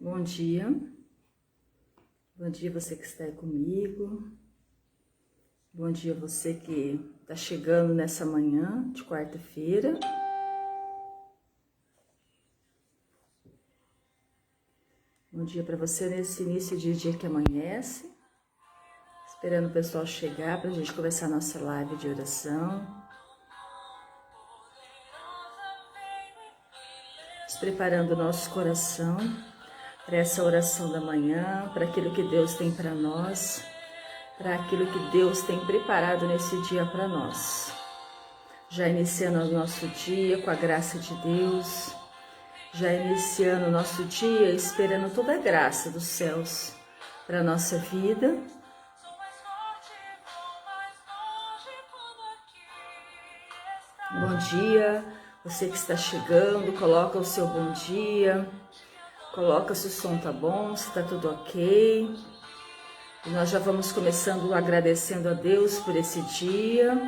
Bom dia. Bom dia você que está aí comigo. Bom dia você que está chegando nessa manhã de quarta-feira. Bom dia para você nesse início de dia que amanhece. Esperando o pessoal chegar para a gente começar a nossa live de oração. Preparando o nosso coração para essa oração da manhã, para aquilo que Deus tem para nós, para aquilo que Deus tem preparado nesse dia para nós. Já iniciando o nosso dia com a graça de Deus, já iniciando o nosso dia esperando toda a graça dos céus para a nossa vida. Bom dia, você que está chegando, coloca o seu bom dia, coloca se o som tá bom, se tá tudo ok. E nós já vamos começando agradecendo a Deus por esse dia,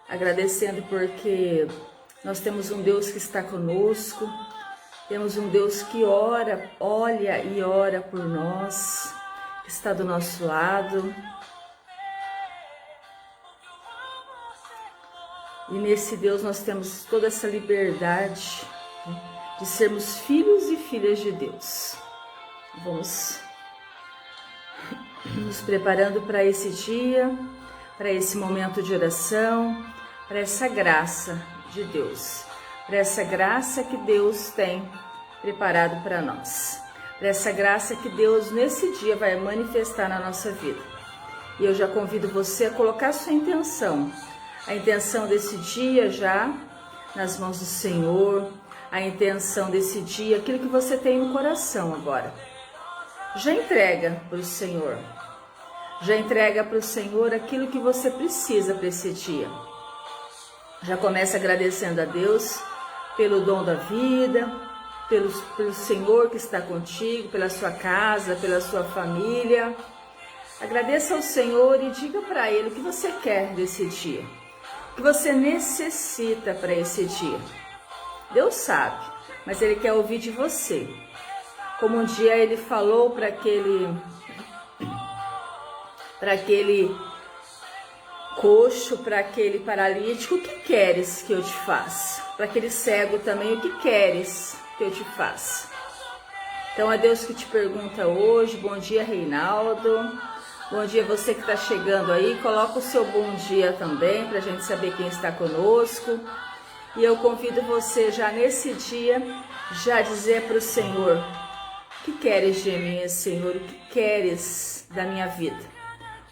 agradecendo porque nós temos um Deus que está conosco, temos um Deus que ora, olha e ora por nós, que está do nosso lado. E nesse Deus nós temos toda essa liberdade, né, de sermos filhos e filhas de Deus. Vamos nos preparando para esse dia, para esse momento de oração, para essa graça de Deus, para essa graça que Deus tem preparado para nós, para essa graça que Deus nesse dia vai manifestar na nossa vida. E eu já convido você a colocar a sua intenção, a intenção desse dia já nas mãos do Senhor, a intenção desse dia, aquilo que você tem no coração agora. Já entrega para o Senhor, já entrega para o Senhor aquilo que você precisa para esse dia. Já começa agradecendo a Deus pelo dom da vida, pelo Senhor que está contigo, pela sua casa, pela sua família. Agradeça ao Senhor e diga para Ele o que você quer desse dia, que você necessita para esse dia. Deus sabe, mas Ele quer ouvir de você. Como um dia Ele falou para aquele coxo, para aquele paralítico: o que queres que eu te faça? Para aquele cego também: o que queres que eu te faça? Então é Deus que te pergunta hoje. Bom dia, Reinaldo. Bom dia você que está chegando aí, coloca o seu bom dia também para a gente saber quem está conosco. E eu convido você já nesse dia, já dizer para o Senhor: o que queres de mim, Senhor? O que queres da minha vida?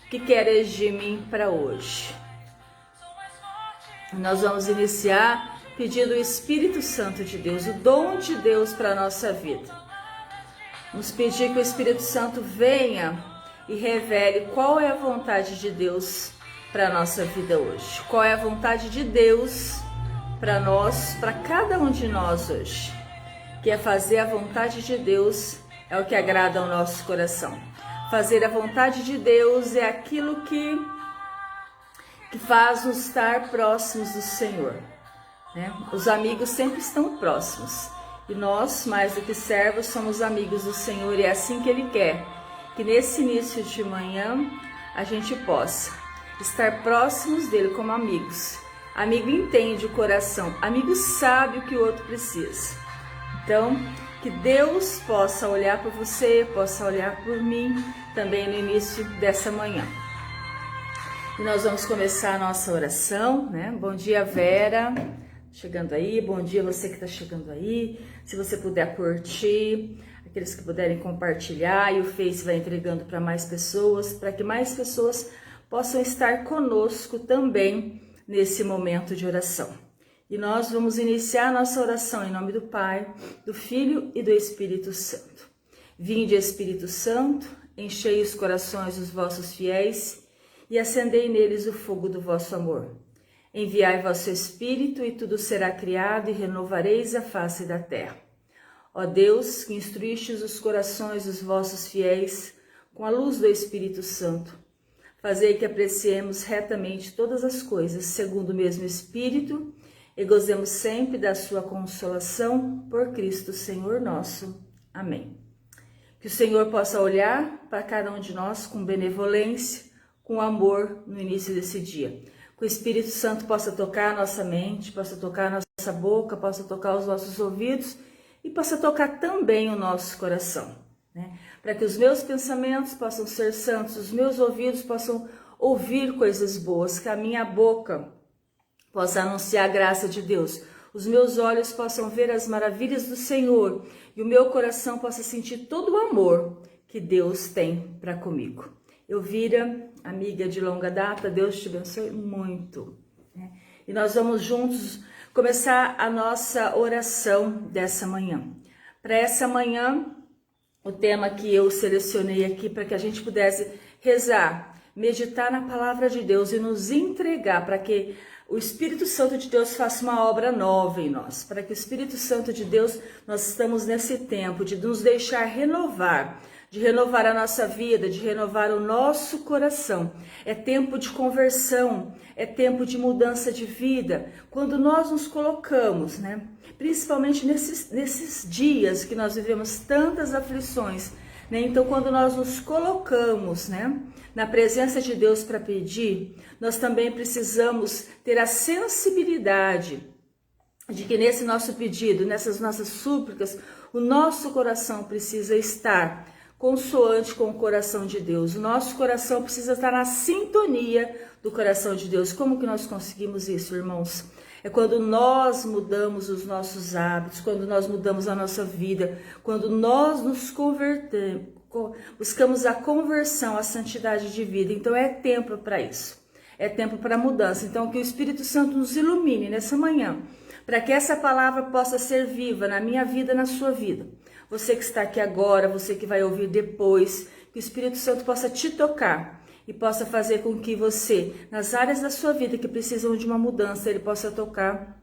O que queres de mim para hoje? Nós vamos iniciar pedindo o Espírito Santo de Deus, o dom de Deus para a nossa vida. Vamos pedir que o Espírito Santo venha e revele qual é a vontade de Deus para a nossa vida hoje. Qual é a vontade de Deus para nós, para cada um de nós hoje. Que é fazer a vontade de Deus, é o que agrada ao nosso coração. Fazer a vontade de Deus é aquilo que faz nos estar próximos do Senhor, né? Os amigos sempre estão próximos. E nós, mais do que servos, somos amigos do Senhor. E é assim que Ele quer. Que nesse início de manhã a gente possa estar próximos dele como amigos. Amigo entende o coração, amigo sabe o que o outro precisa. Então, que Deus possa olhar por você, possa olhar por mim também no início dessa manhã. E nós vamos começar a nossa oração, né? Bom dia, Vera, chegando aí. Bom dia você que está chegando aí. Se você puder curtir, aqueles que puderem compartilhar, e o Face vai entregando para mais pessoas, para que mais pessoas possam estar conosco também nesse momento de oração. E nós vamos iniciar a nossa oração em nome do Pai, do Filho e do Espírito Santo. Vinde, Espírito Santo, enchei os corações dos vossos fiéis e acendei neles o fogo do vosso amor. Enviai vosso Espírito e tudo será criado e renovareis a face da terra. Ó Deus, que instruístes os corações dos vossos fiéis com a luz do Espírito Santo, fazei que apreciemos retamente todas as coisas segundo o mesmo Espírito e gozemos sempre da sua consolação por Cristo Senhor nosso. Amém. Que o Senhor possa olhar para cada um de nós com benevolência, com amor no início desse dia. Que o Espírito Santo possa tocar a nossa mente, possa tocar a nossa boca, possa tocar os nossos ouvidos e possa tocar também o nosso coração, né? Para que os meus pensamentos possam ser santos, os meus ouvidos possam ouvir coisas boas, que a minha boca possa anunciar a graça de Deus, os meus olhos possam ver as maravilhas do Senhor e o meu coração possa sentir todo o amor que Deus tem para comigo. Elvira, amiga de longa data, Deus te abençoe muito, né? E nós vamos juntos começar a nossa oração dessa manhã. Para essa manhã, o tema que eu selecionei aqui para que a gente pudesse rezar, meditar na palavra de Deus e nos entregar para que o Espírito Santo de Deus faça uma obra nova em nós, para que o Espírito Santo de Deus, nós estamos nesse tempo de nos deixar renovar, de renovar a nossa vida, de renovar o nosso coração. É tempo de conversão, é tempo de mudança de vida. Quando nós nos colocamos, né, principalmente nesses dias que nós vivemos tantas aflições, né, então quando nós nos colocamos, né, na presença de Deus para pedir, nós também precisamos ter a sensibilidade de que nesse nosso pedido, nessas nossas súplicas, o nosso coração precisa estar consoante com o coração de Deus. O nosso coração precisa estar na sintonia do coração de Deus. Como que nós conseguimos isso, irmãos? É quando nós mudamos os nossos hábitos, quando nós mudamos a nossa vida, quando nós nos convertemos, buscamos a conversão, a santidade de vida. Então é tempo para isso, é tempo para mudança. Então que o Espírito Santo nos ilumine nessa manhã, para que essa palavra possa ser viva na minha vida, na sua vida. Você que está aqui agora, você que vai ouvir depois, que o Espírito Santo possa te tocar e possa fazer com que você, nas áreas da sua vida que precisam de uma mudança, ele possa tocar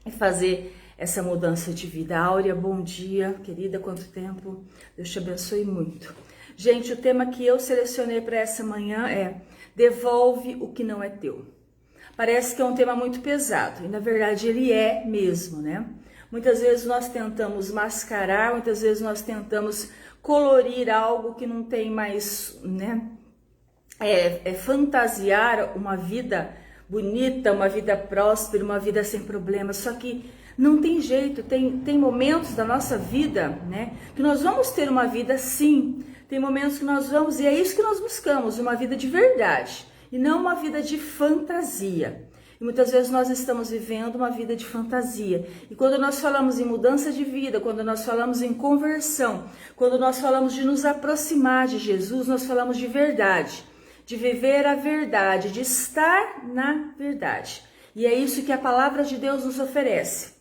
e fazer essa mudança de vida. Áurea, bom dia, querida, quanto tempo, Deus te abençoe muito. Gente, o tema que eu selecionei para essa manhã é devolve o que não é teu. Parece que é um tema muito pesado, e na verdade ele é mesmo, né? Muitas vezes nós tentamos mascarar, muitas vezes nós tentamos colorir algo que não tem mais, né? Fantasiar uma vida bonita, uma vida próspera, uma vida sem problemas, só que não tem jeito, tem momentos da nossa vida, né, que nós vamos ter uma vida sim, tem momentos que nós vamos, e é isso que nós buscamos, uma vida de verdade, e não uma vida de fantasia. E muitas vezes nós estamos vivendo uma vida de fantasia. E quando nós falamos em mudança de vida, quando nós falamos em conversão, quando nós falamos de nos aproximar de Jesus, nós falamos de verdade, de viver a verdade, de estar na verdade. E é isso que a palavra de Deus nos oferece.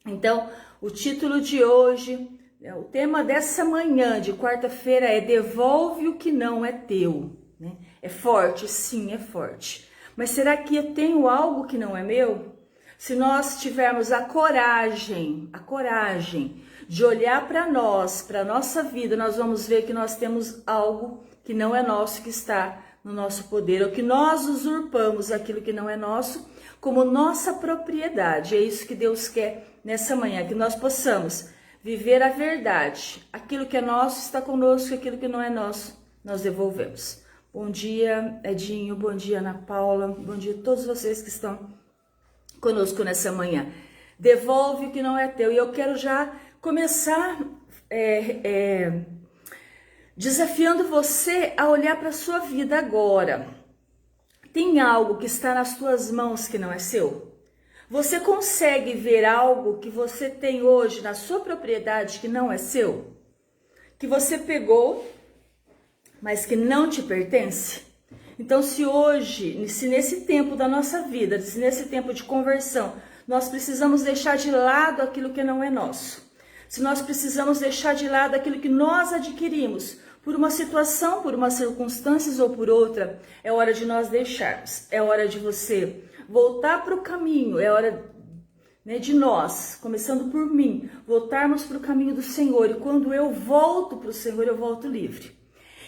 Então, o título de hoje, o tema dessa manhã de quarta-feira é devolve o que não é teu. Né? É forte? Sim, é forte. Mas será que eu tenho algo que não é meu? Se nós tivermos a coragem de olhar para nós, para a nossa vida, nós vamos ver que nós temos algo que não é nosso, que está no nosso poder, ou que nós usurpamos aquilo que não é nosso como nossa propriedade. É isso que Deus quer nessa manhã, que nós possamos viver a verdade. Aquilo que é nosso está conosco, aquilo que não é nosso, nós devolvemos. Bom dia, Edinho, bom dia, Ana Paula, bom dia a todos vocês que estão conosco nessa manhã. Devolve o que não é teu. E eu quero já começar desafiando você a olhar para a sua vida agora. Tem algo que está nas tuas mãos que não é seu? Você consegue ver algo que você tem hoje na sua propriedade que não é seu? Que você pegou, mas que não te pertence? Então, se nesse tempo da nossa vida, se nesse tempo de conversão, nós precisamos deixar de lado aquilo que não é nosso, se nós precisamos deixar de lado aquilo que nós adquirimos, por uma situação, por umas circunstâncias ou por outra, é hora de nós deixarmos, é hora de você voltar para o caminho, é hora, né, de nós, começando por mim, voltarmos para o caminho do Senhor. E quando eu volto para o Senhor, eu volto livre.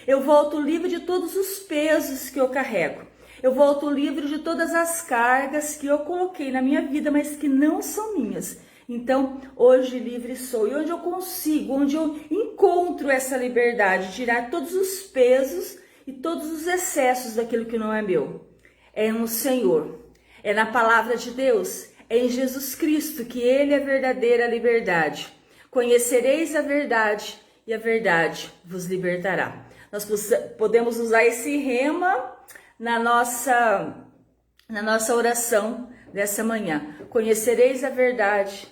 Eu volto livre de todos os pesos que eu carrego. Eu volto livre de todas as cargas que eu coloquei na minha vida, mas que não são minhas. Então, hoje livre sou. E onde eu consigo, onde eu encontro essa liberdade, tirar todos os pesos e todos os excessos daquilo que não é meu? É no Senhor, é na palavra de Deus, é em Jesus Cristo, que Ele é a verdadeira liberdade. Conhecereis a verdade e a verdade vos libertará. Nós podemos usar esse rema na nossa oração dessa manhã. Conhecereis a verdade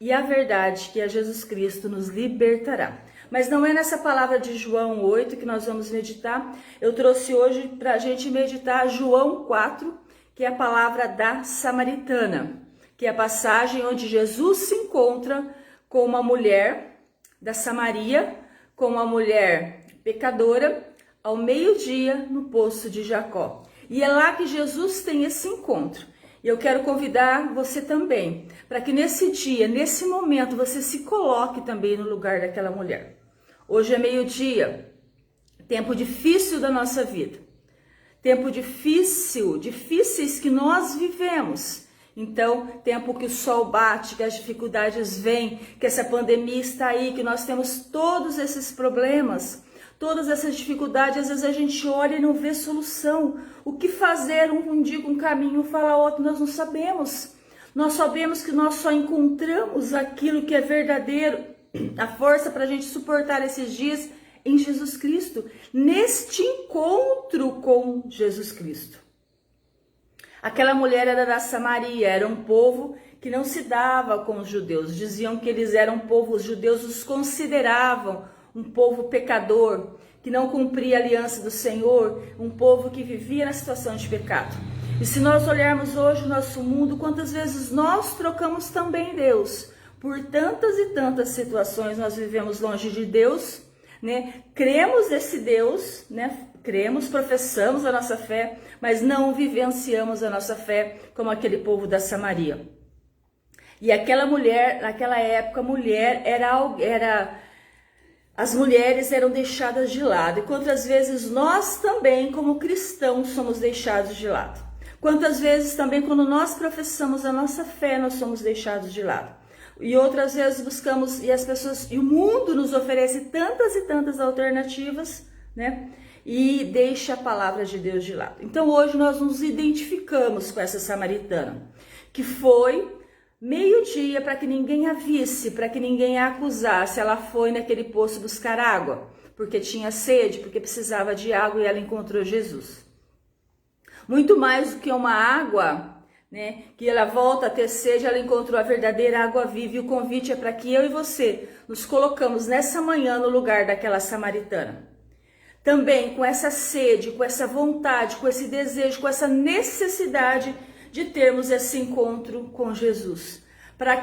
e a verdade, que é Jesus Cristo, nos libertará. Mas não é nessa palavra de João 8 que nós vamos meditar. Eu trouxe hoje para a gente meditar João 4, que é a palavra da samaritana, que é a passagem onde Jesus se encontra com uma mulher da Samaria, com uma mulher pecadora, ao meio-dia no poço de Jacó. E é lá que Jesus tem esse encontro. E eu quero convidar você também, para que nesse dia, nesse momento, você se coloque também no lugar daquela mulher. Hoje é meio-dia, tempo difícil da nossa vida, tempo difíceis que nós vivemos. Então, tempo que o sol bate, que as dificuldades vêm, que essa pandemia está aí, que nós temos todos esses problemas, todas essas dificuldades. Às vezes a gente olha e não vê solução. O que fazer? Um diga um caminho, fala outro, nós não sabemos. Nós sabemos que nós só encontramos aquilo que é verdadeiro, a força para a gente suportar esses dias em Jesus Cristo, neste encontro com Jesus Cristo. Aquela mulher era da Samaria, era um povo que não se dava com os judeus. Diziam que eles eram povo, os judeus os consideravam um povo pecador, que não cumpria a aliança do Senhor, um povo que vivia na situação de pecado. E se nós olharmos hoje o nosso mundo, quantas vezes nós trocamos também Deus? Por tantas e tantas situações nós vivemos longe de Deus, né? Cremos nesse Deus, né? Cremos, professamos a nossa fé, mas não vivenciamos a nossa fé como aquele povo da Samaria. E aquela mulher, naquela época, as mulheres eram deixadas de lado. E quantas vezes nós também, como cristãos, somos deixados de lado? Quantas vezes também, quando nós professamos a nossa fé, nós somos deixados de lado? E outras vezes buscamos, e o mundo nos oferece tantas e tantas alternativas, né? E deixa a palavra de Deus de lado. Então hoje nós nos identificamos com essa samaritana, que foi meio-dia para que ninguém a visse, para que ninguém a acusasse. Ela foi naquele poço buscar água, porque tinha sede, porque precisava de água, e ela encontrou Jesus. Muito mais do que uma água, né, que ela volta a ter sede, ela encontrou a verdadeira água viva. E o convite é para que eu e você nos colocamos nessa manhã no lugar daquela samaritana. Também com essa sede, com essa vontade, com esse desejo, com essa necessidade de termos esse encontro com Jesus, para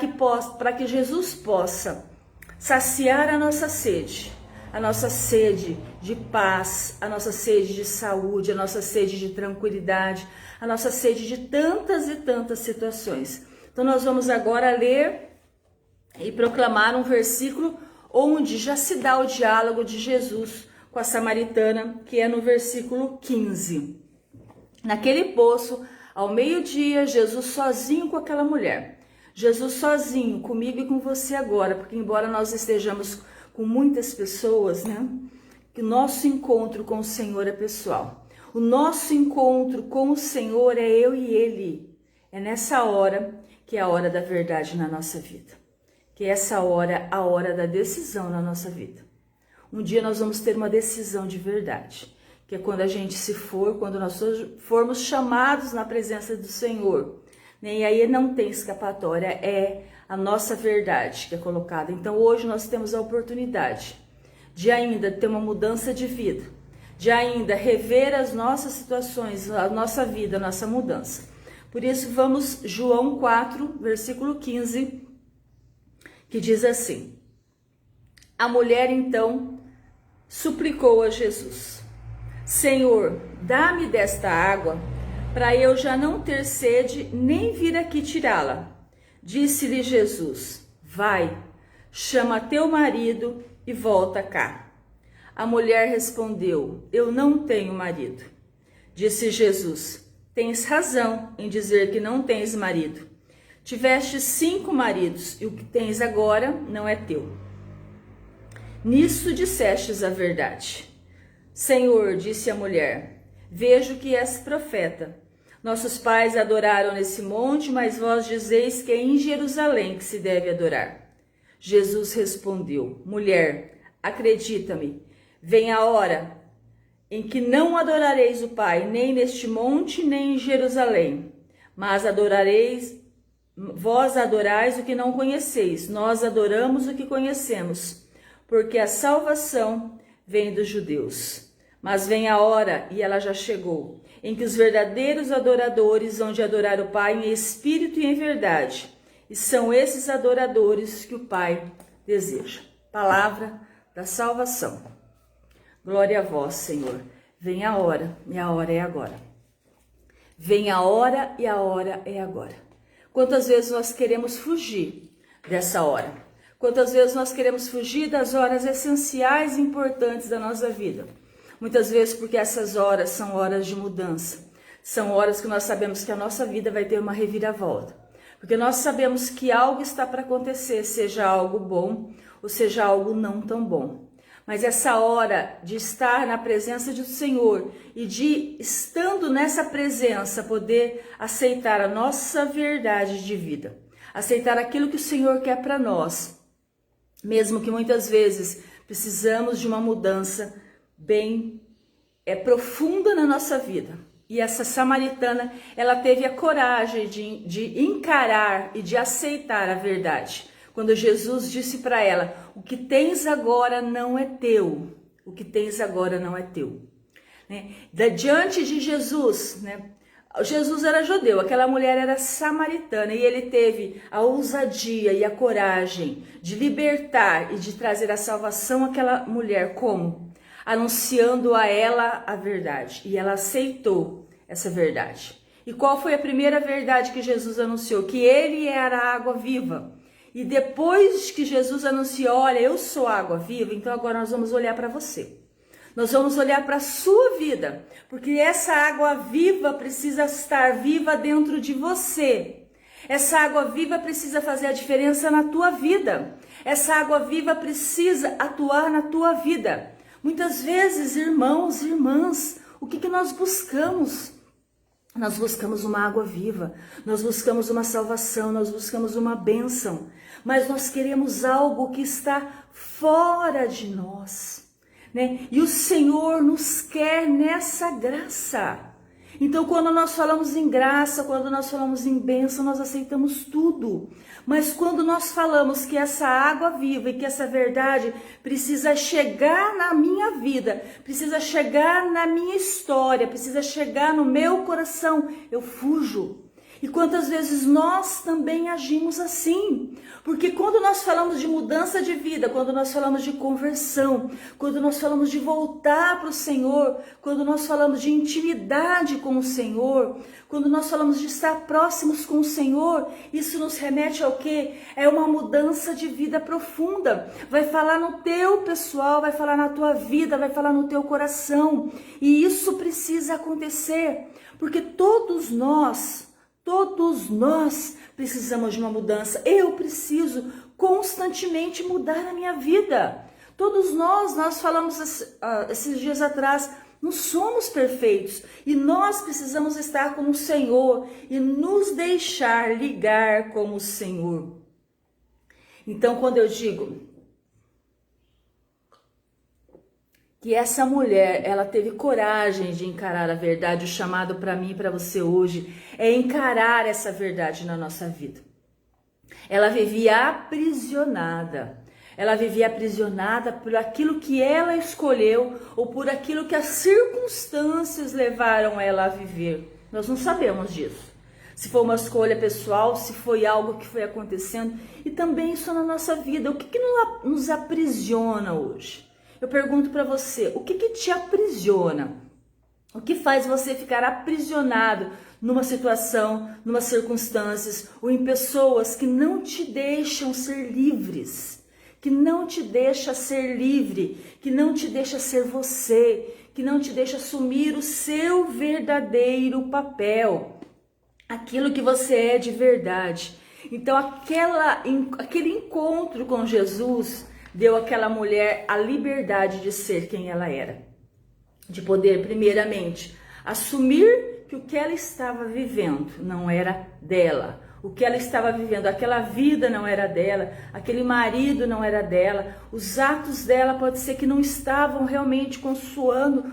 que Jesus possa saciar a nossa sede de paz, a nossa sede de saúde, a nossa sede de tranquilidade, a nossa sede de tantas e tantas situações. Então nós vamos agora ler e proclamar um versículo onde já se dá o diálogo de Jesus com a samaritana, que é no versículo 15. Naquele poço, ao meio-dia, Jesus sozinho com aquela mulher. Jesus sozinho, comigo e com você agora, porque embora nós estejamos com muitas pessoas, né? Que o nosso encontro com o Senhor é pessoal. O nosso encontro com o Senhor é eu e Ele. É nessa hora que é a hora da verdade na nossa vida. Que é essa hora, a hora da decisão na nossa vida. Um dia nós vamos ter uma decisão de verdade, que é quando a gente quando nós formos chamados na presença do Senhor, né? E aí não tem escapatória, é a nossa verdade que é colocada. Então hoje nós temos a oportunidade de ainda ter uma mudança de vida, de ainda rever as nossas situações, a nossa vida, a nossa mudança. Por isso vamos João 4, versículo 15, que diz assim: a mulher então suplicou a Jesus: Senhor, dá-me desta água, para eu já não ter sede, nem vir aqui tirá-la. Disse-lhe Jesus: vai, chama teu marido e volta cá. A mulher respondeu: eu não tenho marido. Disse Jesus: tens razão em dizer que não tens marido. Tiveste 5 maridos, e o que tens agora não é teu. Nisso dissestes a verdade. Senhor, disse a mulher, vejo que és profeta. Nossos pais adoraram nesse monte, mas vós dizeis que é em Jerusalém que se deve adorar. Jesus respondeu, mulher, acredita-me, vem a hora em que não adorareis o Pai, nem neste monte, nem em Jerusalém, mas vós adorais o que não conheceis, nós adoramos o que conhecemos, porque a salvação vem dos judeus. Mas vem a hora, e ela já chegou, em que os verdadeiros adoradores vão de adorar o Pai em espírito e em verdade, e são esses adoradores que o Pai deseja. Palavra da salvação. Glória a vós, Senhor. Vem a hora, e a hora é agora. Vem a hora, e a hora é agora. Quantas vezes nós queremos fugir dessa hora? Quantas vezes nós queremos fugir das horas essenciais e importantes da nossa vida? Muitas vezes porque essas horas são horas de mudança. São horas que nós sabemos que a nossa vida vai ter uma reviravolta. Porque nós sabemos que algo está para acontecer, seja algo bom ou seja algo não tão bom. Mas essa hora de estar na presença do Senhor e de, estando nessa presença, poder aceitar a nossa verdade de vida. Aceitar aquilo que o Senhor quer para nós. Mesmo que muitas vezes precisamos de uma mudança bem profunda na nossa vida. E essa samaritana, ela teve a coragem de encarar e de aceitar a verdade. Quando Jesus disse para ela, o que tens agora não é teu. O que tens agora não é teu. Né? Diante de Jesus, né? Jesus era judeu, aquela mulher era samaritana. E ele teve a ousadia e a coragem de libertar e de trazer a salvação àquela mulher. Como? Anunciando a ela a verdade. E ela aceitou essa verdade. E qual foi a primeira verdade que Jesus anunciou? Que ele era a água viva. E depois que Jesus anunciou, olha, eu sou a água viva, então agora nós vamos olhar para você. Nós vamos olhar para a sua vida, porque essa água viva precisa estar viva dentro de você. Essa água viva precisa fazer a diferença na tua vida. Essa água viva precisa atuar na tua vida. Muitas vezes, irmãos e irmãs, o que nós buscamos? Nós buscamos uma água viva, nós buscamos uma salvação, nós buscamos uma bênção, mas nós queremos algo que está fora de nós, né? E o Senhor nos quer nessa graça. Então, quando nós falamos em graça, quando nós falamos em bênção, nós aceitamos tudo. Mas quando nós falamos que essa água viva e que essa verdade precisa chegar na minha vida, precisa chegar na minha história, precisa chegar no meu coração, eu fujo. E quantas vezes nós também agimos assim? Porque quando nós falamos de mudança de vida, quando nós falamos de conversão, quando nós falamos de voltar para o Senhor, quando nós falamos de intimidade com o Senhor, quando nós falamos de estar próximos com o Senhor, isso nos remete ao quê? É uma mudança de vida profunda. Vai falar no teu pessoal, vai falar na tua vida, vai falar no teu coração. E isso precisa acontecer, porque todos nós precisamos de uma mudança. Eu preciso constantemente mudar a minha vida. Todos nós falamos esses dias atrás, não somos perfeitos. E nós precisamos estar com o Senhor e nos deixar ligar com o Senhor. Então, quando eu digo que essa mulher, ela teve coragem de encarar a verdade, o chamado para mim e para você hoje é encarar essa verdade na nossa vida. Ela vivia aprisionada. Ela vivia aprisionada por aquilo que ela escolheu ou por aquilo que as circunstâncias levaram ela a viver. Nós não sabemos disso. Se foi uma escolha pessoal, se foi algo que foi acontecendo. E também isso na nossa vida. O que nos aprisiona hoje? Eu pergunto para você, o que te aprisiona? O que faz você ficar aprisionado numa situação, numa circunstâncias ou em pessoas que não te deixam ser livres, que não te deixa ser livre, que não te deixa ser você, que não te deixa assumir o seu verdadeiro papel, aquilo que você é de verdade. Então aquele encontro com Jesus deu àquela mulher a liberdade de ser quem ela era. De poder, primeiramente, assumir que o que ela estava vivendo não era dela. O que ela estava vivendo, aquela vida não era dela, aquele marido não era dela, os atos dela pode ser que não estavam realmente consoando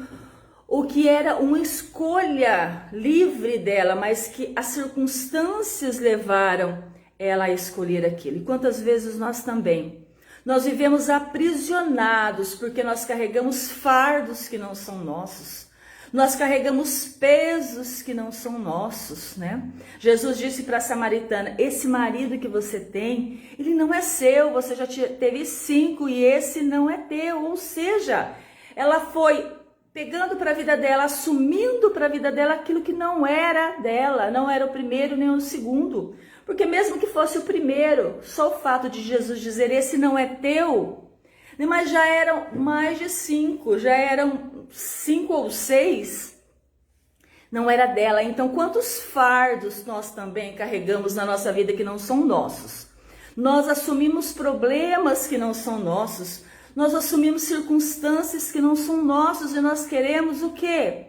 o que era uma escolha livre dela, mas que as circunstâncias levaram ela a escolher aquilo. E quantas vezes nós também, nós vivemos aprisionados porque nós carregamos fardos que não são nossos. Nós carregamos pesos que não são nossos, né? Jesus disse para a samaritana, esse marido que você tem, ele não é seu, você já teve 5 e esse não é teu. Ou seja, ela foi pegando para a vida dela, assumindo para a vida dela aquilo que não era dela, não era o primeiro nem o segundo. Porque mesmo que fosse o primeiro, só o fato de Jesus dizer, esse não é teu, mas já eram mais de 5, já eram 5 ou 6, não era dela. Então, quantos fardos nós também carregamos na nossa vida que não são nossos? Nós assumimos problemas que não são nossos, nós assumimos circunstâncias que não são nossos e nós queremos o quê?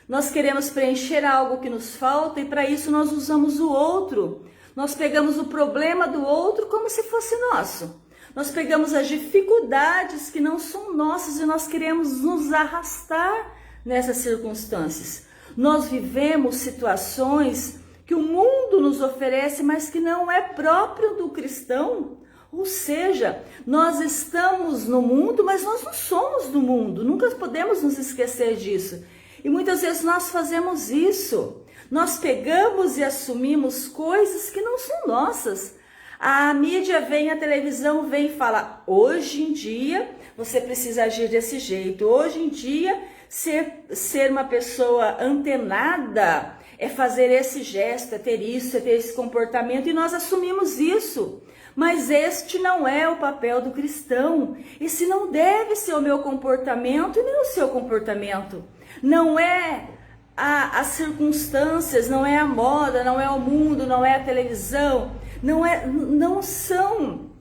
Nós queremos preencher algo que nos falta e para isso nós usamos o outro. Nós pegamos o problema do outro como se fosse nosso. Nós pegamos as dificuldades que não são nossas e nós queremos nos arrastar nessas circunstâncias. Nós vivemos situações que o mundo nos oferece, mas que não é próprio do cristão. Ou seja, nós estamos no mundo, mas nós não somos do mundo. Nunca podemos nos esquecer disso. E muitas vezes nós fazemos isso. Nós pegamos e assumimos coisas que não são nossas. A mídia vem, a televisão vem e fala, hoje em dia você precisa agir desse jeito. Hoje em dia ser uma pessoa antenada é fazer esse gesto, é ter isso, é ter esse comportamento. E nós assumimos isso. Mas este não é o papel do cristão. Esse não deve ser o meu comportamento e nem o seu comportamento. Não é as circunstâncias, não é a moda, não é o mundo, não é a televisão, não são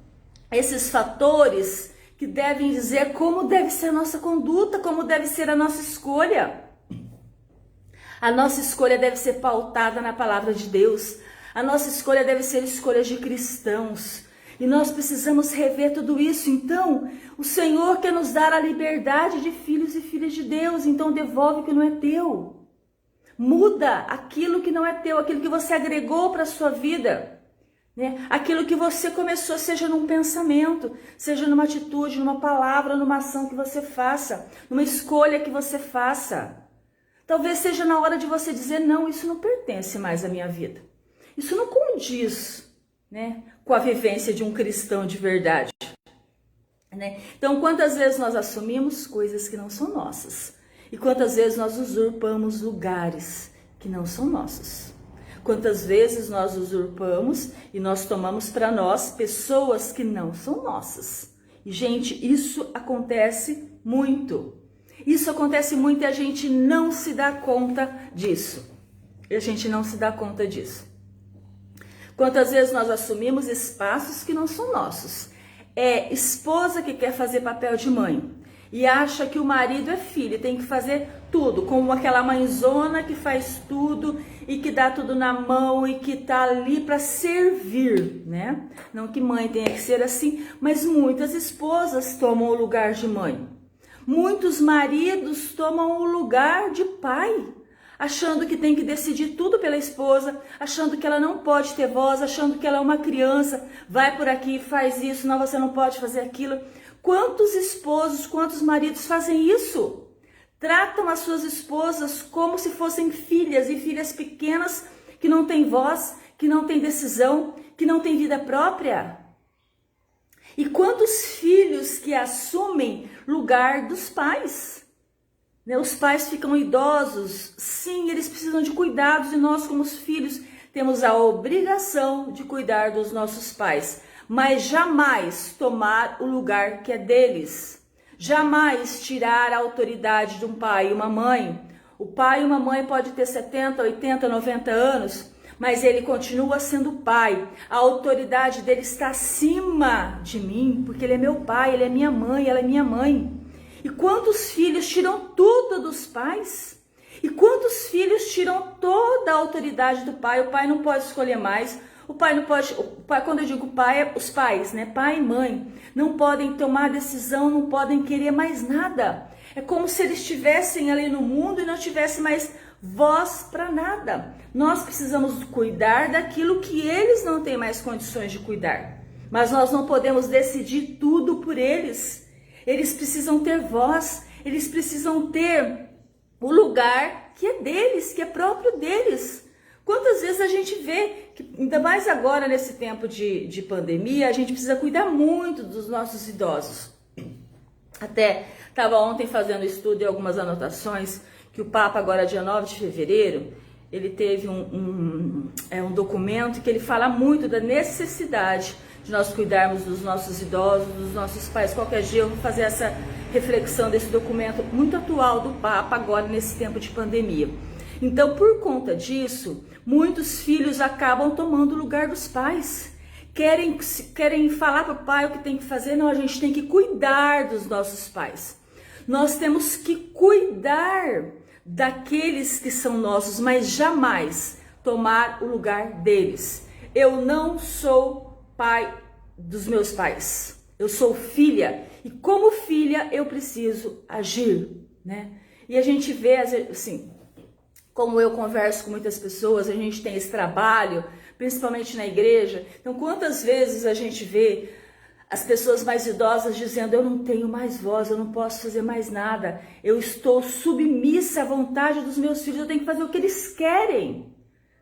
esses fatores que devem dizer como deve ser a nossa conduta, como deve ser a nossa escolha. A nossa escolha deve ser pautada na palavra de Deus. A nossa escolha deve ser escolha de cristãos. E nós precisamos rever tudo isso. Então, o Senhor quer nos dar a liberdade de filhos e filhas de Deus. Então, devolve o que não é teu. Muda aquilo que não é teu, aquilo que você agregou para a sua vida, né? Aquilo que você começou, seja num pensamento, seja numa atitude, numa palavra, numa ação que você faça, numa escolha que você faça. Talvez seja na hora de você dizer, não, isso não pertence mais à minha vida. Isso não condiz, né, com a vivência de um cristão de verdade, né? Então, quantas vezes nós assumimos coisas que não são nossas? E quantas vezes nós usurpamos lugares que não são nossos? Quantas vezes nós usurpamos e nós tomamos para nós pessoas que não são nossas? E, gente, isso acontece muito. Isso acontece muito e a gente não se dá conta disso. E a gente não se dá conta disso. Quantas vezes nós assumimos espaços que não são nossos? É esposa que quer fazer papel de mãe e acha que o marido é filho, tem que fazer tudo, como aquela mãezona que faz tudo e que dá tudo na mão e que tá ali para servir, né? Não que mãe tenha que ser assim, mas muitas esposas tomam o lugar de mãe. Muitos maridos tomam o lugar de pai, achando que tem que decidir tudo pela esposa, achando que ela não pode ter voz, achando que ela é uma criança, vai por aqui, faz isso, não, você não pode fazer aquilo. Quantos esposos, quantos maridos fazem isso? Tratam as suas esposas como se fossem filhas e filhas pequenas que não têm voz, que não têm decisão, que não têm vida própria. E quantos filhos que assumem lugar dos pais? Os pais ficam idosos, sim, eles precisam de cuidados e nós, como os filhos, temos a obrigação de cuidar dos nossos pais, mas jamais tomar o lugar que é deles, jamais tirar a autoridade de um pai e uma mãe. O pai e uma mãe pode ter 70, 80, 90 anos, mas ele continua sendo pai. A autoridade dele está acima de mim, porque ele é meu pai, ele é minha mãe, ela é minha mãe. E quantos filhos tiram tudo dos pais? E quantos filhos tiram toda a autoridade do pai? O pai não pode escolher mais. O pai não pode, quando eu digo pai, é os pais, né? Pai e mãe não podem tomar decisão, não podem querer mais nada. É como se eles estivessem ali no mundo e não tivessem mais voz para nada. Nós precisamos cuidar daquilo que eles não têm mais condições de cuidar. Mas nós não podemos decidir tudo por eles. Eles precisam ter voz, eles precisam ter o lugar que é deles, que é próprio deles. Quantas vezes a gente vê, que ainda mais agora nesse tempo de pandemia, a gente precisa cuidar muito dos nossos idosos. Até estava ontem fazendo estudo e algumas anotações, que o Papa agora dia 9 de fevereiro, ele teve um documento que ele fala muito da necessidade de nós cuidarmos dos nossos idosos, dos nossos pais. Qualquer dia eu vou fazer essa reflexão desse documento muito atual do Papa agora nesse tempo de pandemia. Então, por conta disso, muitos filhos acabam tomando o lugar dos pais. Querem falar para o pai o que tem que fazer. Não, a gente tem que cuidar dos nossos pais. Nós temos que cuidar daqueles que são nossos, mas jamais tomar o lugar deles. Eu não sou pai dos meus pais. Eu sou filha. E como filha, eu preciso agir, né? E a gente vê, assim, como eu converso com muitas pessoas, a gente tem esse trabalho, principalmente na igreja. Então, quantas vezes a gente vê as pessoas mais idosas dizendo: eu não tenho mais voz, eu não posso fazer mais nada, eu estou submissa à vontade dos meus filhos, eu tenho que fazer o que eles querem.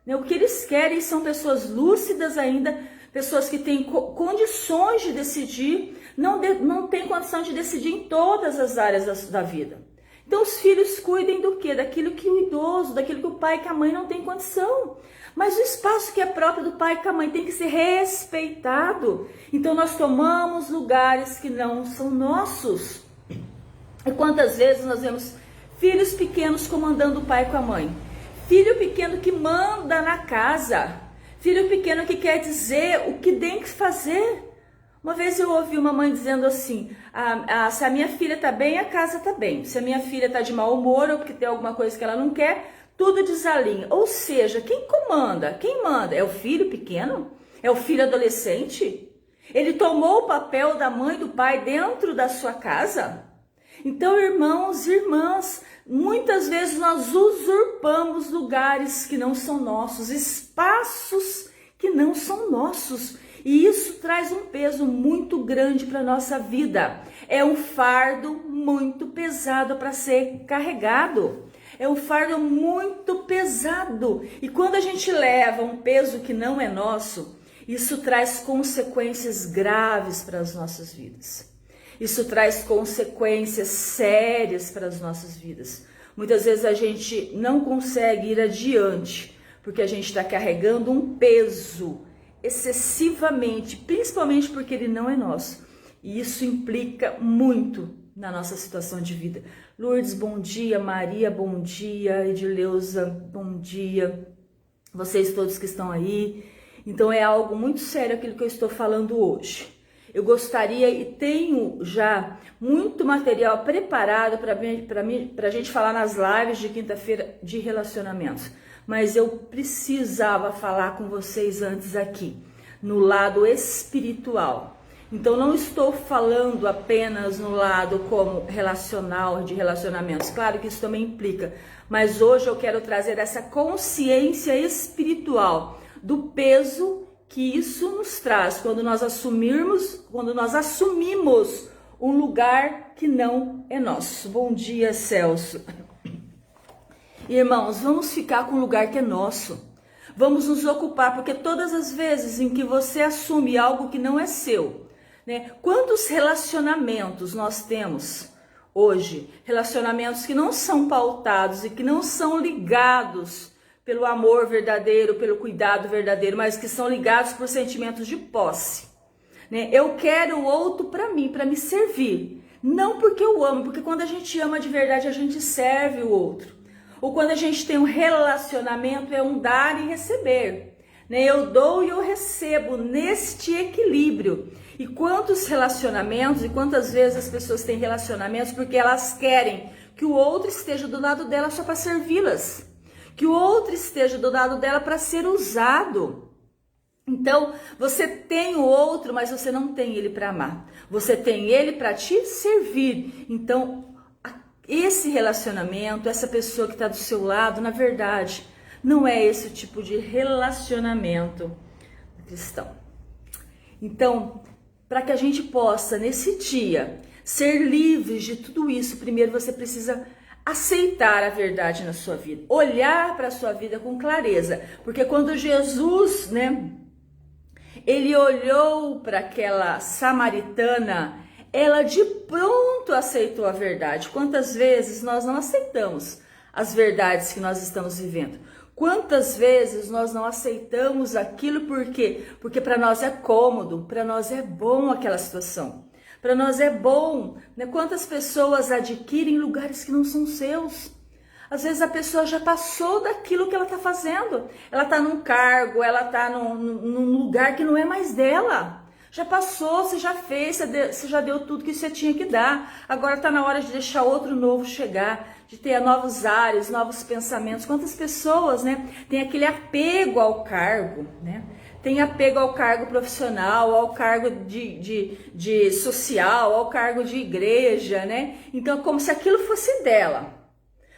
O que eles querem são pessoas lúcidas ainda, pessoas que têm condições de decidir, não têm condição de decidir em todas as áreas da vida. Então os filhos cuidem do quê? Daquilo que o idoso, daquilo que o pai e que a mãe não têm condição. Mas o espaço que é próprio do pai e que a mãe tem que ser respeitado. Então nós tomamos lugares que não são nossos. E quantas vezes nós vemos filhos pequenos comandando o pai com a mãe? Filho pequeno que manda na casa. Filho pequeno que quer dizer o que tem que fazer. Uma vez eu ouvi uma mãe dizendo assim: se a minha filha tá bem, a casa tá bem. Se a minha filha tá de mau humor ou porque tem alguma coisa que ela não quer, tudo desalinha. Ou seja, quem comanda? Quem manda? É o filho pequeno? É o filho adolescente? Ele tomou o papel da mãe e do pai dentro da sua casa? Então, irmãos e irmãs, muitas vezes nós usurpamos lugares que não são nossos, espaços que não são nossos. E isso traz um peso muito grande para a nossa vida. É um fardo muito pesado para ser carregado. É um fardo muito pesado. E quando a gente leva um peso que não é nosso, isso traz consequências graves para as nossas vidas. Isso traz consequências sérias para as nossas vidas. Muitas vezes a gente não consegue ir adiante, porque a gente está carregando um peso excessivamente, principalmente porque ele não é nosso. E isso implica muito na nossa situação de vida. Lourdes, bom dia. Maria, bom dia. Edileuza, bom dia. Vocês todos que estão aí. Então é algo muito sério aquilo que eu estou falando hoje. Eu gostaria e tenho já muito material preparado para a gente falar nas lives de quinta-feira de relacionamentos. Mas eu precisava falar com vocês antes aqui, no lado espiritual. Então não estou falando apenas no lado como relacional, de relacionamentos. Claro que isso também implica. Mas hoje eu quero trazer essa consciência espiritual do peso que isso nos traz quando nós assumimos um lugar que não é nosso. Bom dia, Celso. Irmãos, vamos ficar com o lugar que é nosso. Vamos nos ocupar, porque todas as vezes em que você assume algo que não é seu, né? Quantos relacionamentos nós temos hoje? Relacionamentos que não são pautados e que não são ligados pelo amor verdadeiro, pelo cuidado verdadeiro, mas que são ligados por sentimentos de posse, né? Eu quero o outro para mim, para me servir. Não porque eu amo, porque quando a gente ama de verdade, a gente serve o outro. Ou quando a gente tem um relacionamento, é um dar e receber, né? Eu dou e eu recebo neste equilíbrio. E quantos relacionamentos e quantas vezes as pessoas têm relacionamentos porque elas querem que o outro esteja do lado dela só para servi-las, que o outro esteja do lado dela para ser usado. Então, você tem o outro, mas você não tem ele para amar. Você tem ele para te servir. Então, esse relacionamento, essa pessoa que está do seu lado, na verdade, não é esse tipo de relacionamento cristão. Então, para que a gente possa, nesse dia, ser livres de tudo isso, primeiro você precisa aceitar a verdade na sua vida, olhar para a sua vida com clareza, porque quando Jesus, né, ele olhou para aquela samaritana, ela de pronto aceitou a verdade. Quantas vezes nós não aceitamos as verdades que nós estamos vivendo? Quantas vezes nós não aceitamos aquilo por quê? Porque para nós é cômodo, para nós é bom aquela situação. Para nós é bom, né? Quantas pessoas adquirem lugares que não são seus? Às vezes a pessoa já passou daquilo que ela está fazendo. Ela está num cargo, ela está num lugar que não é mais dela. Já passou, você já fez, você já deu tudo que você tinha que dar. Agora está na hora de deixar outro novo chegar, de ter novos ares, novos pensamentos. Quantas pessoas, né, têm aquele apego ao cargo, né? Tem apego ao cargo profissional, ao cargo de social, ao cargo de igreja, né? Então, como se aquilo fosse dela.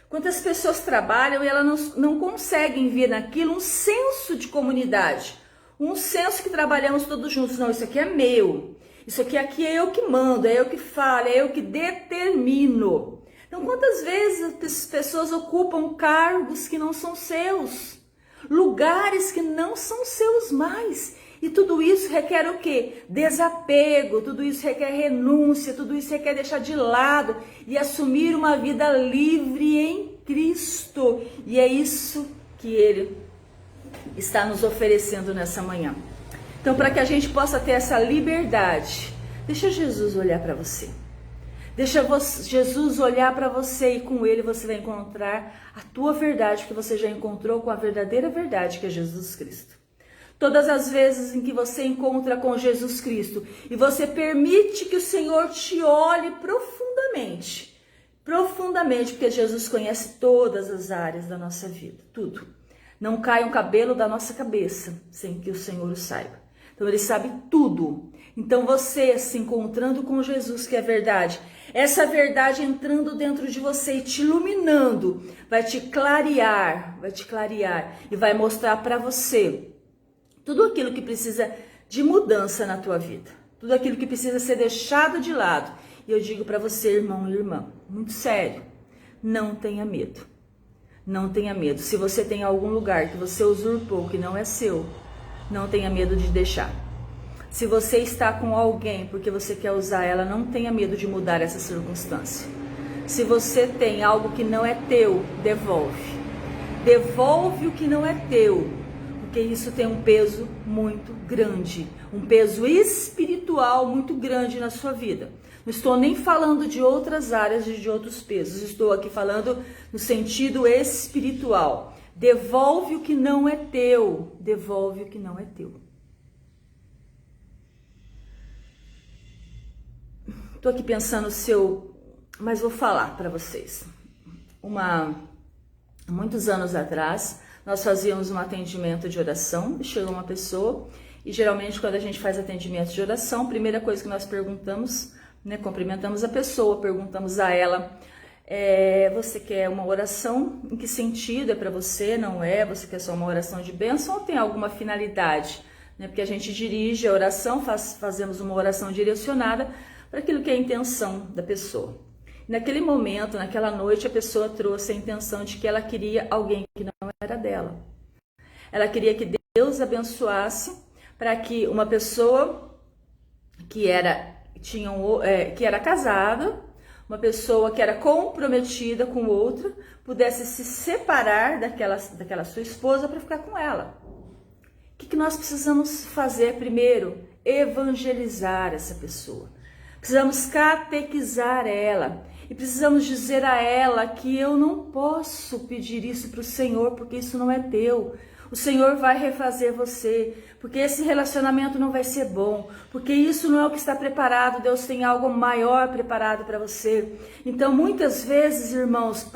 Quantas pessoas trabalham e elas não conseguem ver naquilo um senso de comunidade, um senso que trabalhamos todos juntos. Não, isso aqui é meu, isso aqui é eu que mando, é eu que falo, é eu que determino. Então, quantas vezes as pessoas ocupam cargos que não são seus, lugares que não são seus mais, e tudo isso requer o quê? Desapego, tudo isso requer renúncia, tudo isso requer deixar de lado e assumir uma vida livre em Cristo. E é isso que Ele está nos oferecendo nessa manhã. Então, para que a gente possa ter essa liberdade, deixa Jesus olhar para você. Deixa Jesus olhar para você e com Ele você vai encontrar a tua verdade, que você já encontrou com a verdadeira verdade, que é Jesus Cristo. Todas as vezes em que você encontra com Jesus Cristo e você permite que o Senhor te olhe profundamente, porque Jesus conhece todas as áreas da nossa vida, tudo. Não cai um cabelo da nossa cabeça sem que o Senhor o saiba. Então Ele sabe tudo. Então você se encontrando com Jesus, que é verdade, essa verdade entrando dentro de você e te iluminando, vai te clarear e vai mostrar para você tudo aquilo que precisa de mudança na tua vida, tudo aquilo que precisa ser deixado de lado. E eu digo para você, irmão e irmã, muito sério, não tenha medo. Não tenha medo. Se você tem algum lugar que você usurpou, que não é seu, não tenha medo de deixar. Se você está com alguém porque você quer usar ela, não tenha medo de mudar essa circunstância. Se você tem algo que não é teu, devolve. Devolve o que não é teu. Porque isso tem um peso muito grande, um peso espiritual muito grande na sua vida. Não estou nem falando de outras áreas e de outros pesos, estou aqui falando no sentido espiritual. Devolve o que não é teu, devolve o que não é teu. Estou aqui pensando mas vou falar para vocês. Muitos anos atrás, nós fazíamos um atendimento de oração, chegou uma pessoa, e geralmente quando a gente faz atendimento de oração, a primeira coisa que nós perguntamos, né, cumprimentamos a pessoa, perguntamos a ela, você quer uma oração? Em que sentido é para você? Não é? Você quer só uma oração de bênção ou tem alguma finalidade? Né, porque a gente dirige a oração, fazemos uma oração direcionada para aquilo que é a intenção da pessoa. Naquele momento, naquela noite, a pessoa trouxe a intenção de que ela queria alguém que não era dela. Ela queria que Deus abençoasse para que uma pessoa que era casada, uma pessoa que era comprometida com outra, pudesse se separar daquela sua esposa para ficar com ela. O que nós precisamos fazer primeiro? Evangelizar essa pessoa. Precisamos catequizar ela. E precisamos dizer a ela que eu não posso pedir isso para o Senhor, porque isso não é teu. O Senhor vai refazer você, porque esse relacionamento não vai ser bom, porque isso não é o que está preparado, Deus tem algo maior preparado para você. Então, muitas vezes, irmãos,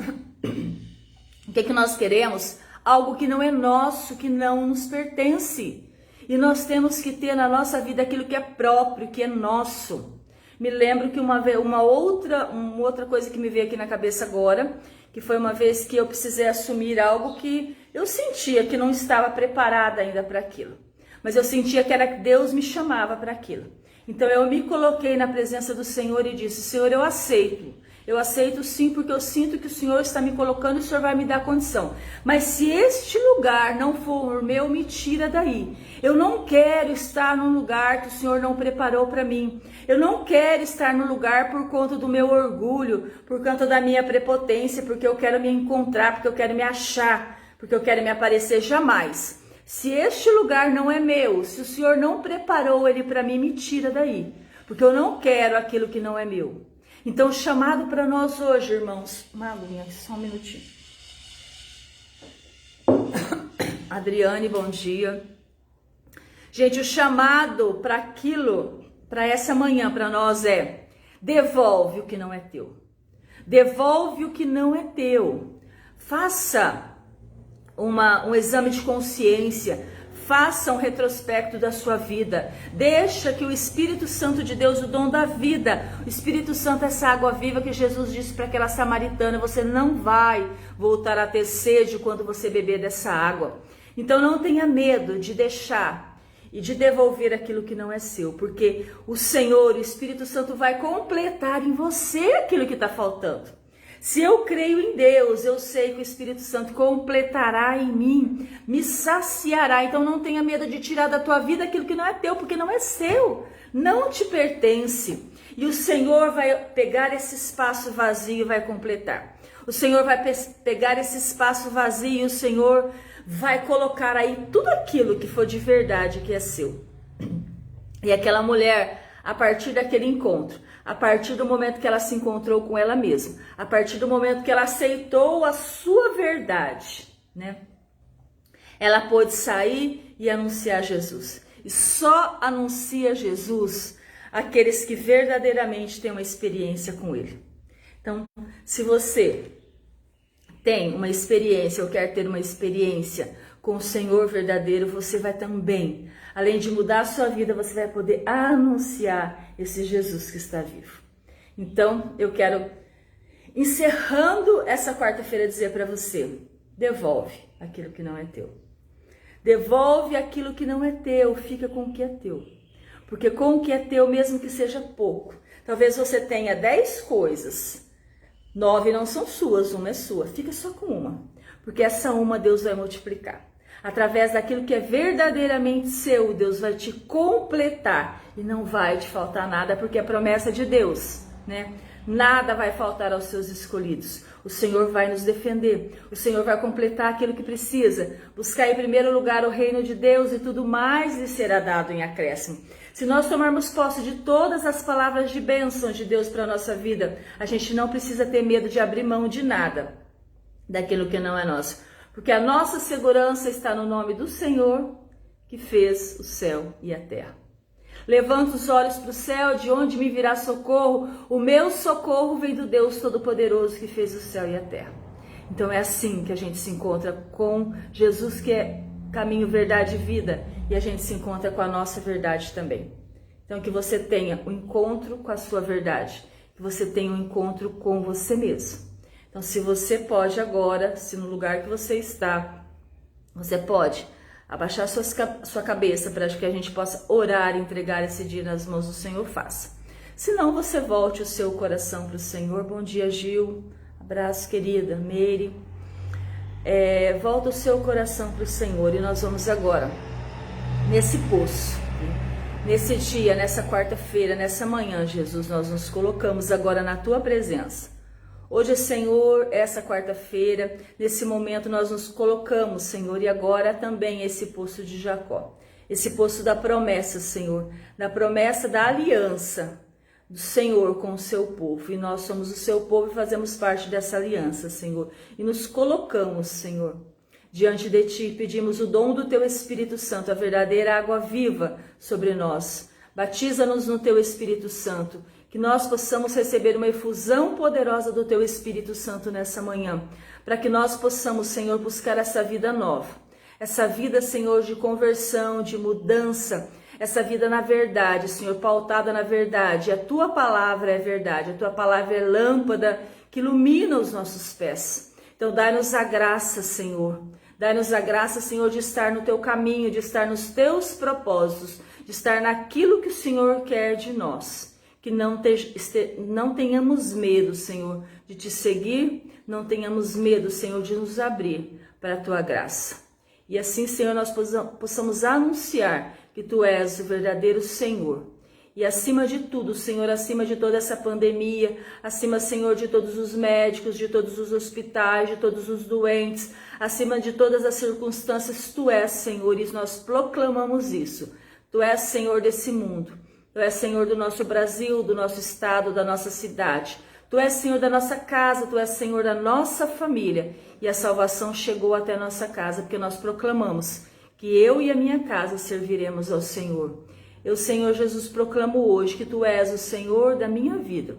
o que nós queremos? Algo que não é nosso, que não nos pertence. E nós temos que ter na nossa vida aquilo que é próprio, que é nosso. Me lembro que uma outra coisa que me veio aqui na cabeça agora, que foi uma vez que eu precisei assumir algo que eu sentia que não estava preparada ainda para aquilo. Mas eu sentia que era que Deus me chamava para aquilo. Então eu me coloquei na presença do Senhor e disse: Senhor, eu aceito. Eu aceito sim, porque eu sinto que o Senhor está me colocando e o Senhor vai me dar condição. Mas se este lugar não for meu, me tira daí. Eu não quero estar num lugar que o Senhor não preparou para mim. Eu não quero estar no lugar por conta do meu orgulho, por conta da minha prepotência, porque eu quero me encontrar, porque eu quero me achar, porque eu quero me aparecer. Jamais. Se este lugar não é meu, se o Senhor não preparou ele para mim, me tira daí. Porque eu não quero aquilo que não é meu. Então, o chamado para nós hoje, irmãos... Uma aguinha, só um minutinho. Adriane, bom dia. Gente, o chamado para aquilo, para essa manhã, para nós é: devolve o que não é teu. Devolve o que não é teu. Faça um exame de consciência. Faça um retrospecto da sua vida. Deixa que o Espírito Santo de Deus, o dom da vida, o Espírito Santo, essa água viva que Jesus disse para aquela samaritana, você não vai voltar a ter sede quando você beber dessa água. Então não tenha medo de deixar e de devolver aquilo que não é seu, porque o Senhor, o Espírito Santo, vai completar em você aquilo que está faltando. Se eu creio em Deus, eu sei que o Espírito Santo completará em mim, me saciará. Então não tenha medo de tirar da tua vida aquilo que não é teu, porque não é seu, não te pertence. E o Senhor vai pegar esse espaço vazio e vai completar. O Senhor vai pegar esse espaço vazio e o Senhor vai colocar aí tudo aquilo que for de verdade que é seu. E aquela mulher, a partir daquele encontro, a partir do momento que ela se encontrou com ela mesma, a partir do momento que ela aceitou a sua verdade, né? Ela pôde sair e anunciar Jesus. E só anuncia Jesus aqueles que verdadeiramente têm uma experiência com Ele. Então, se você tem uma experiência ou quer ter uma experiência com o Senhor verdadeiro, você vai também, além de mudar a sua vida, você vai poder anunciar esse Jesus que está vivo. Então, eu quero, encerrando essa quarta-feira, dizer para você: devolve aquilo que não é teu. Devolve aquilo que não é teu, fica com o que é teu. Porque com o que é teu, mesmo que seja pouco, talvez você tenha 10 coisas, 9 não são suas, uma é sua, fica só com uma. Porque essa uma Deus vai multiplicar. Através daquilo que é verdadeiramente seu, Deus vai te completar e não vai te faltar nada, porque é promessa de Deus, né? Nada vai faltar aos seus escolhidos. O Senhor vai nos defender. O Senhor vai completar aquilo que precisa. Buscar em primeiro lugar o reino de Deus e tudo mais lhe será dado em acréscimo. Se nós tomarmos posse de todas as palavras de bênção de Deus para a nossa vida, a gente não precisa ter medo de abrir mão de nada daquilo que não é nosso. Porque a nossa segurança está no nome do Senhor que fez o céu e a terra. Levanta os olhos para o céu, de onde me virá socorro? O meu socorro vem do Deus Todo-Poderoso que fez o céu e a terra. Então é assim que a gente se encontra com Jesus, que é caminho, verdade e vida, e a gente se encontra com a nossa verdade também. Então que você tenha um encontro com a sua verdade, que você tenha um encontro com você mesmo. Então se você pode agora, se no lugar que você está, você pode abaixar sua cabeça para que a gente possa orar e entregar esse dia nas mãos do Senhor, faça. Se não, você volte o seu coração para o Senhor. Bom dia, Gil. Abraço, querida. Meire. Volta o seu coração para o Senhor e nós vamos agora, nesse poço, nesse dia, nessa quarta-feira, nessa manhã, Jesus, nós nos colocamos agora na Tua presença. Hoje, Senhor, essa quarta-feira, nesse momento nós nos colocamos, Senhor, e agora também esse poço de Jacó, esse poço da promessa, Senhor, da promessa da aliança, do Senhor com o seu povo. E nós somos o seu povo e fazemos parte dessa aliança, Senhor. E nos colocamos, Senhor, diante de Ti. Pedimos o dom do Teu Espírito Santo, a verdadeira água viva sobre nós. Batiza-nos no Teu Espírito Santo, que nós possamos receber uma efusão poderosa do Teu Espírito Santo nessa manhã, para que nós possamos, Senhor, buscar essa vida nova. Essa vida, Senhor, de conversão, de mudança, essa vida na verdade, Senhor, pautada na verdade. A Tua palavra é verdade, a Tua palavra é lâmpada que ilumina os nossos pés. Então, dai-nos a graça, Senhor. Dai-nos a graça, Senhor, de estar no Teu caminho, de estar nos Teus propósitos, de estar naquilo que o Senhor quer de nós. Que não tenhamos medo, Senhor, de Te seguir, não tenhamos medo, Senhor, de nos abrir para a Tua graça. E assim, Senhor, nós possamos anunciar que Tu és o verdadeiro Senhor. E acima de tudo, Senhor, acima de toda essa pandemia, acima, Senhor, de todos os médicos, de todos os hospitais, de todos os doentes, acima de todas as circunstâncias, Tu és, Senhor, e nós proclamamos isso. Tu és Senhor desse mundo. Tu és Senhor do nosso Brasil, do nosso estado, da nossa cidade. Tu és Senhor da nossa casa, Tu és Senhor da nossa família. E a salvação chegou até a nossa casa, porque nós proclamamos que eu e a minha casa serviremos ao Senhor. Eu, Senhor Jesus, proclamo hoje que Tu és o Senhor da minha vida.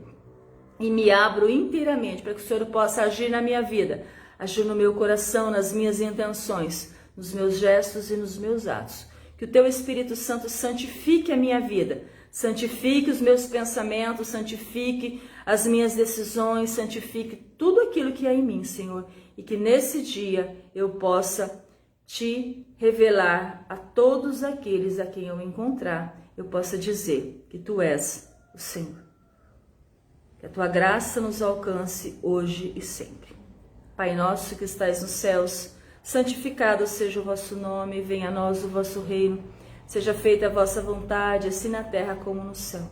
E me abro inteiramente para que o Senhor possa agir na minha vida, agir no meu coração, nas minhas intenções, nos meus gestos e nos meus atos. Que o Teu Espírito Santo santifique a minha vida, santifique os meus pensamentos, santifique as minhas decisões, santifique tudo aquilo que há em mim, Senhor. E que nesse dia eu possa Te revelar a todos aqueles a quem eu encontrar, eu possa dizer que Tu és o Senhor. Que a Tua graça nos alcance hoje e sempre. Pai nosso que estais nos céus, santificado seja o vosso nome, venha a nós o vosso reino, seja feita a vossa vontade, assim na terra como no céu.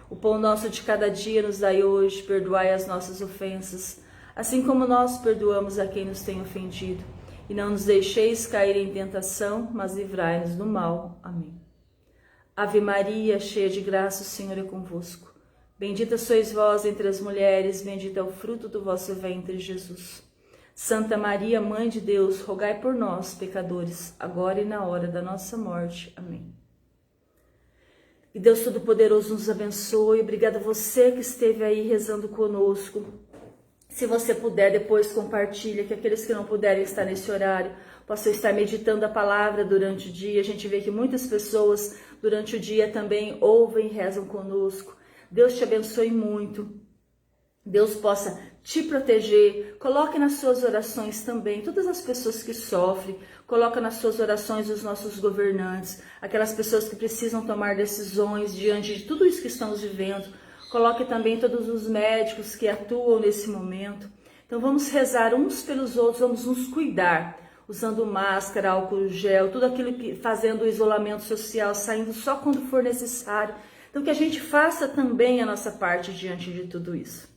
O pão nosso de cada dia nos dai hoje, perdoai as nossas ofensas, assim como nós perdoamos a quem nos tem ofendido. E não nos deixeis cair em tentação, mas livrai-nos do mal. Amém. Ave Maria, cheia de graça, o Senhor é convosco. Bendita sois vós entre as mulheres, bendito é o fruto do vosso ventre, Jesus. Santa Maria, Mãe de Deus, rogai por nós, pecadores, agora e na hora da nossa morte. Amém. Que Deus Todo-Poderoso nos abençoe. Obrigada a você que esteve aí rezando conosco. Se você puder, depois compartilha, que aqueles que não puderem estar nesse horário possam estar meditando a palavra durante o dia. A gente vê que muitas pessoas durante o dia também ouvem e rezam conosco. Deus te abençoe muito. Deus possa te proteger. Coloque nas suas orações também todas as pessoas que sofrem. Coloque nas suas orações os nossos governantes, aquelas pessoas que precisam tomar decisões diante de tudo isso que estamos vivendo. Coloque também todos os médicos que atuam nesse momento. Então vamos rezar uns pelos outros, vamos nos cuidar, usando máscara, álcool gel, tudo aquilo que fazendo o isolamento social, saindo só quando for necessário. Então que a gente faça também a nossa parte diante de tudo isso.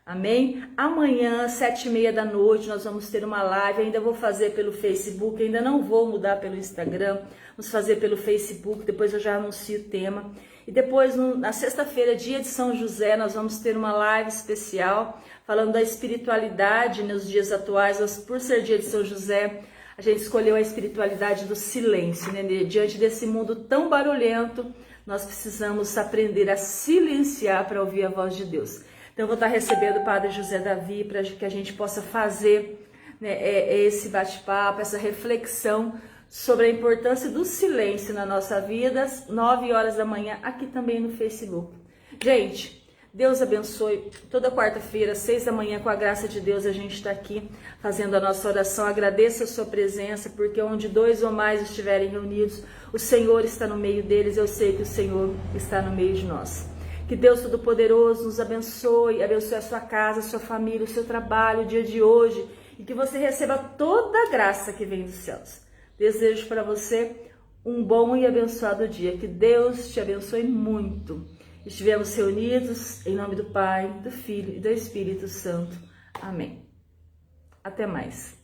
Amém? Amanhã, 7h30 da noite, nós vamos ter uma live, ainda vou fazer pelo Facebook, ainda não vou mudar pelo Instagram, vamos fazer pelo Facebook, depois eu já anuncio o tema. E depois, na sexta-feira, dia de São José, nós vamos ter uma live especial, falando da espiritualidade nos dias atuais. Mas por ser dia de São José, a gente escolheu a espiritualidade do silêncio, né? Diante desse mundo tão barulhento, nós precisamos aprender a silenciar para ouvir a voz de Deus. Então, eu vou estar recebendo o Padre José Davi para que a gente possa fazer, né, esse bate-papo, essa reflexão sobre a importância do silêncio na nossa vida, às 9 horas da manhã, aqui também no Facebook. Gente, Deus abençoe. Toda quarta-feira, 6 da manhã, com a graça de Deus, a gente está aqui fazendo a nossa oração. Agradeço a sua presença, porque onde 2 ou mais estiverem reunidos, o Senhor está no meio deles. Eu sei que o Senhor está no meio de nós. Que Deus Todo-Poderoso nos abençoe, abençoe a sua casa, a sua família, o seu trabalho, o dia de hoje, e que você receba toda a graça que vem dos céus. Desejo para você um bom e abençoado dia. Que Deus te abençoe muito. Estivemos reunidos em nome do Pai, do Filho e do Espírito Santo. Amém. Até mais.